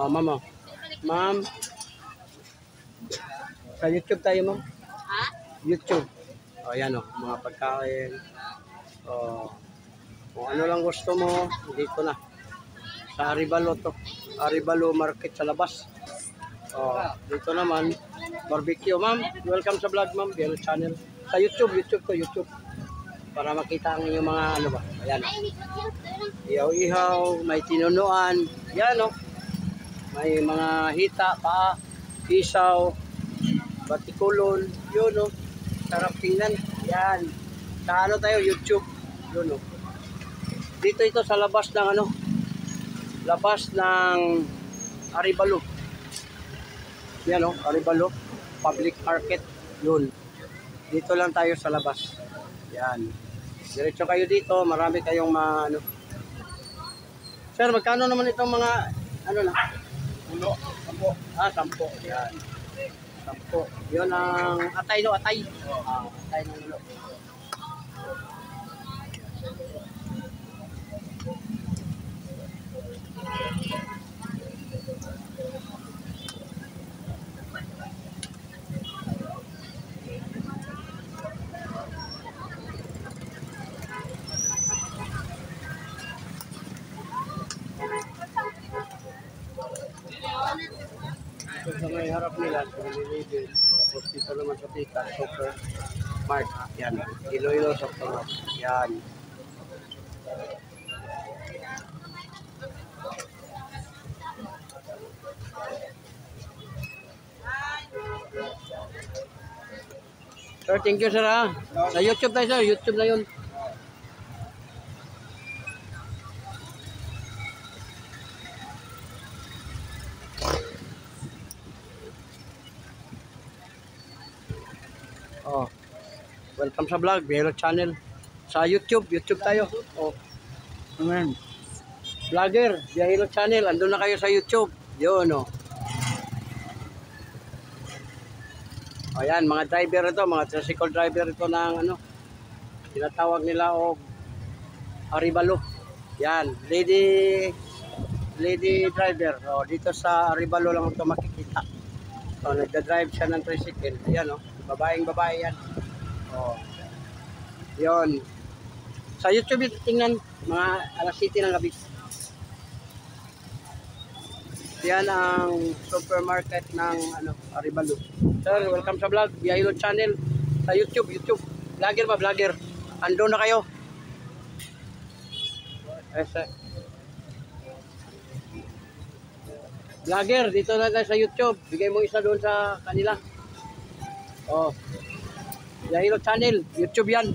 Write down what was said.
Ma'am. Ma'am, sa YouTube tayo, ma'am. Ha? YouTube. Yan mga pagkain. Kung ano lang gusto mo, dito na. Sa Arevalo to. Arevalo Market sa labas. Dito naman, barbecue, ma'am. Welcome sa vlog, ma'am. Bielo channel. Sa YouTube ko, YouTube. Para makita ang inyong mga ano ba. Ayan. Ihaw-ihaw, may tinunuan. Yan, may mga hita, paa, isaw, batikulon. Yun, sarap tingnan. Yan. Sa ano tayo, YouTube. Yun, Dito ito sa labas ng labas ng Arevalo. Yan, Arevalo Public Market. Yun. Dito lang tayo sa labas. Yan. Diretso kayo dito, marami kayong Sir, magkano naman itong mga na? 10. 10. Yan. 10. Yun ang atay, atay. Atay ng ulo. So, sa may harap nila, sa Nilibin, tapos dito naman sa Tita, Super Mart. Yan. Iloilo sa Tama. Yan. Sir, thank you, sir, ha. Sa YouTube tayo, sir. YouTube na yun. Welcome sa vlog, Bielo channel. Sa YouTube tayo. Amen. Vlogger, Bielo channel. Andun na kayo sa YouTube. Yun, Ayan, mga driver ito, mga tricycle driver ito ng tinatawag nila Arevalo. Yan, lady driver. Dito sa Arevalo lang ito makikita. Nagda-drive siya ng tricycle. Ayan, babae yan. Yun. Sa YouTube ito tingnan, mga alas 7 ng gabi. Yan ang supermarket ng Arevalo. Sir, welcome sa vlog, Bielo channel. Sa YouTube. Vlogger ba? Vlogger. Ando na kayo. Sir. Vlogger, dito na tayo sa YouTube. Bigay mo isa doon sa kanila. Bielo channel, YouTube yan.